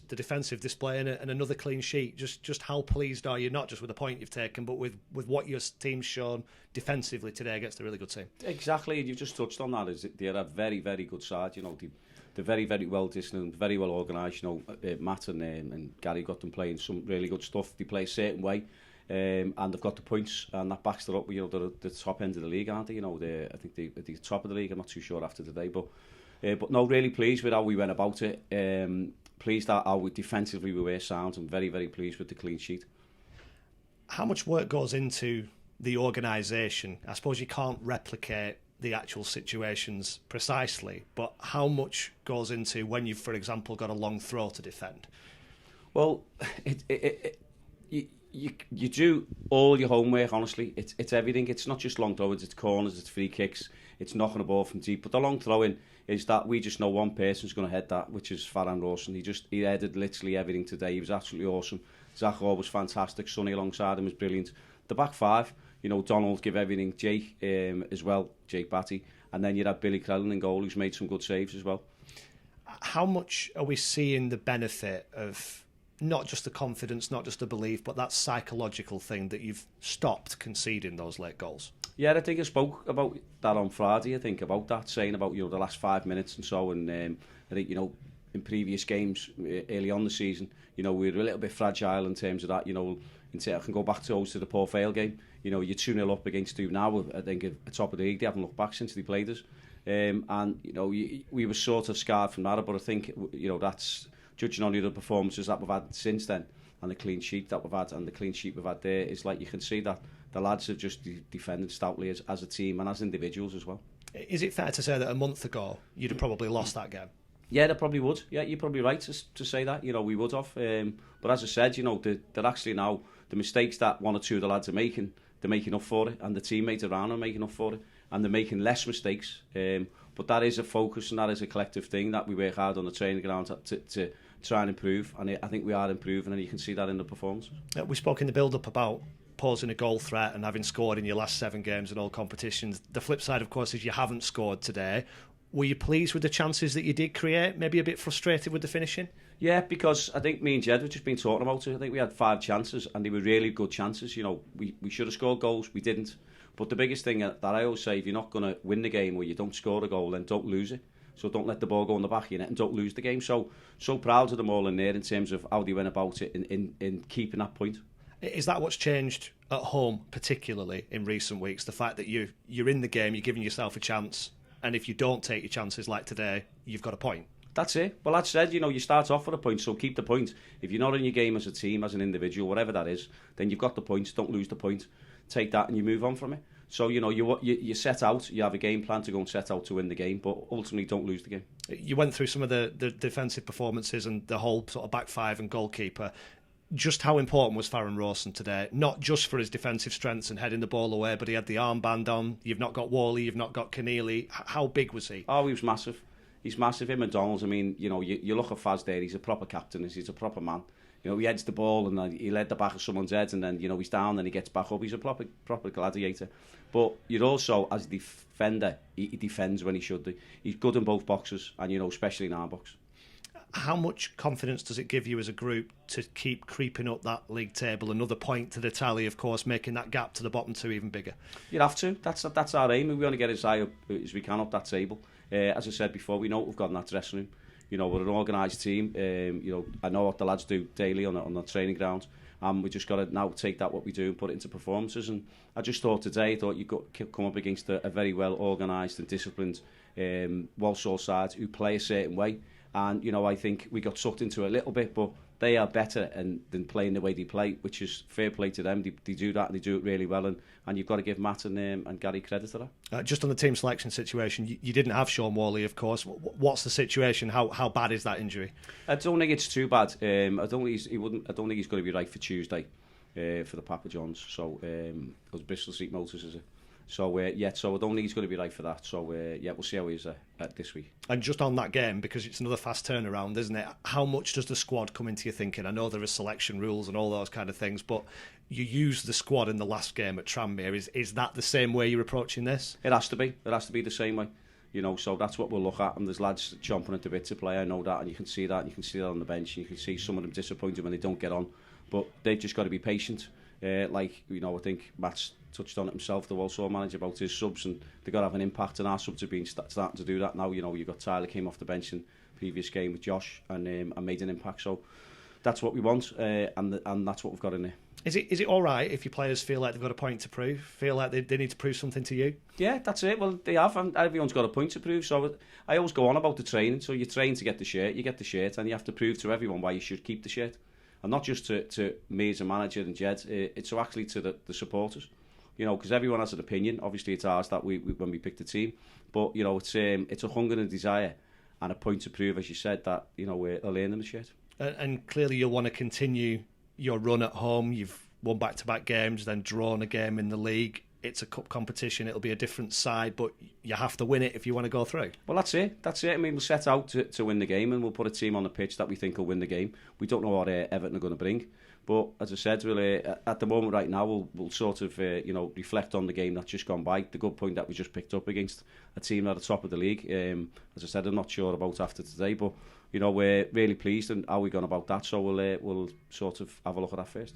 the defensive display and another clean sheet. Just how pleased are you, not just with the point you've taken, but with what your team's shown defensively today against a really good team? Exactly, you've just touched on that. They're a very, very good side. They're very, very well disciplined, very well organised. Matt and Gary got them playing some really good stuff. They play a certain way, and they've got the points, and that backs them up. They're the top end of the league, aren't they? I think they're at the top of the league. I'm not too sure after today, but no, really pleased with how we went about it. Pleased that how defensively we were sound, and very, very pleased with the clean sheet. How much work goes into the organisation? I suppose you can't replicate the actual situations precisely, but how much goes into when you've, for example, got a long throw to defend? Well, you do all your homework, honestly. It's everything. It's not just long throws, it's corners, it's free kicks, it's knocking the ball from deep. But the long throwing is that we just know one person's going to head that, which is Farhan Rawson. He headed literally everything today. He was absolutely awesome. Zach Hall was fantastic. Sonny alongside him was brilliant. The back five, Donald give everything. Jake as well, Jake Batty. And then you had Billy Crellin in goal, who's made some good saves as well. How much are we seeing the benefit of not just the confidence, not just the belief, but that psychological thing that you've stopped conceding those late goals? Yeah, I think I spoke about that on Friday, about that, saying about, the last 5 minutes and so, and I think, in previous games, early on the season, we were a little bit fragile in terms of that, I can go back to the Port Vale game, you're 2-0 up against two now, I think at the top of the league, they haven't looked back since they played us, and, we were sort of scarred from that, but I think, that's, judging on the other performances that we've had since then, and the clean sheet that we've had, and the clean sheet we've had there, is like you can see that the lads have just defended stoutly as a team and as individuals as well. Is it fair to say that a month ago you'd have probably lost that game? Yeah, they probably would. Yeah, you're probably right to say that. We would have. But as I said, they're actually now, the mistakes that one or two of the lads are making, they're making up for it, and the teammates around are making up for it, and they're making less mistakes. But that is a focus, and that is a collective thing that we work hard on the training ground to try and improve, and I think we are improving, and you can see that in the performance. We spoke in the build-up about posing a goal threat and having scored in your last 7 games in all competitions. The flip side, of course, is you haven't scored today. Were you pleased with the chances that you did create? Maybe a bit frustrated with the finishing? Yeah, because I think me and Jed have just been talking about it. I think we had 5 chances, and they were really good chances. We should have scored goals, we didn't. But the biggest thing that I always say, if you're not going to win the game or you don't score a goal, then don't lose it. So don't let the ball go in the back of your net and don't lose the game. So proud of them all in there in terms of how they went about it in keeping that point. Is that what's changed at home, particularly in recent weeks? The fact that you're in the game, you're giving yourself a chance, and if you don't take your chances like today, you've got a point. That's it. Well, that said, you start off with a point, so keep the point. If you're not in your game as a team, as an individual, whatever that is, then you've got the points. Don't lose the point. Take that and you move on from it. So, you set out, you have a game plan to go and set out to win the game, but ultimately don't lose the game. You went through some of the defensive performances and the whole sort of back five and goalkeeper. Just how important was Farhan Rawson today? Not just for his defensive strengths and heading the ball away, but he had the armband on. You've not got Wally, you've not got Keneally. How big was he? Oh, he was massive. He's massive. Him and Donald, I mean, you look at Faz there, he's a proper captain, he's a proper man. He heads the ball and he led the back of someone's head, and then, he's down and he gets back up. He's a proper gladiator. But you're also, as a defender, he defends when he should do. He's good in both boxes, and, especially in our box. How much confidence does it give you as a group to keep creeping up that league table? Another point to the tally, of course, making that gap to the bottom 2 even bigger. You have to. That's our aim. We want to get as high up as we can up that table. As I said before, we know what we've got in that dressing room. We're an organised team. I know what the lads do daily on the training ground. We just got to now take that, what we do, and put it into performances. And I just thought today, you could come up against a very well organised and disciplined Walsall side who play a certain way. And, I think we got sucked into it a little bit, but they are better than playing the way they play, which is fair play to them. They do that, and they do it really well. And you've got to give Matt and Gary credit to that. Just on the team selection situation, you didn't have Sean Wally, of course. What's the situation? How bad is that injury? I don't think it's too bad. I don't think he's going to be right for Tuesday for the Papa Johns. So those Bristol Street Motors, is it? So, so I don't think he's going to be right for that. So, we'll see how he is this week. And just on that game, because it's another fast turnaround, isn't it? How much does the squad come into your thinking? I know there are selection rules and all those kind of things, but you used the squad in the last game at Tranmere. Is that the same way you're approaching this? It has to be. It has to be the same way. You know, so that's what we'll look at. And there's lads chomping at the bit to play. I know that, and you can see that. And you can see that on the bench. And you can see some of them disappointed when they don't get on. But they've just got to be patient. Like, you know, I think Matt's touched on it himself, the Walsall manager, about his subs, and they've got to have an impact. And our subs have been starting to do that now. You know, you've got Tyler came off the bench in the previous game with Josh and made an impact. So that's what we want, and that's what we've got in there. Is it all right if your players feel like they've got a point to prove, feel like they need to prove something to you? Yeah, that's it. Well, they have, and everyone's got a point to prove. So I always go on about the training. So you train to get the shirt, you get the shirt, and you have to prove to everyone why you should keep the shirt. And not just to me as a manager and Jed, it's actually to the supporters. You know, because everyone has an opinion. Obviously, it's ours that we when we pick the team. But, you know, it's a hunger and a desire and a point to prove, as you said, that, you know, we're earning the shirt. And clearly you'll want to continue your run at home. You've won back-to-back games, then drawn a game in the league. It's a cup competition. It'll be a different side, but you have to win it if you want to go through. Well, that's it. I mean, we'll set out to win the game, and we'll put a team on the pitch that we think will win the game. We don't know what Everton are going to bring. But as I said, really, at the moment right now, we'll sort of you know, reflect on the game that's just gone by. The good point that we just picked up against a team at the top of the league. As I said, I'm not sure about after today, but you know, we're really pleased and how we've gone about that. So we'll sort of have a look at that first.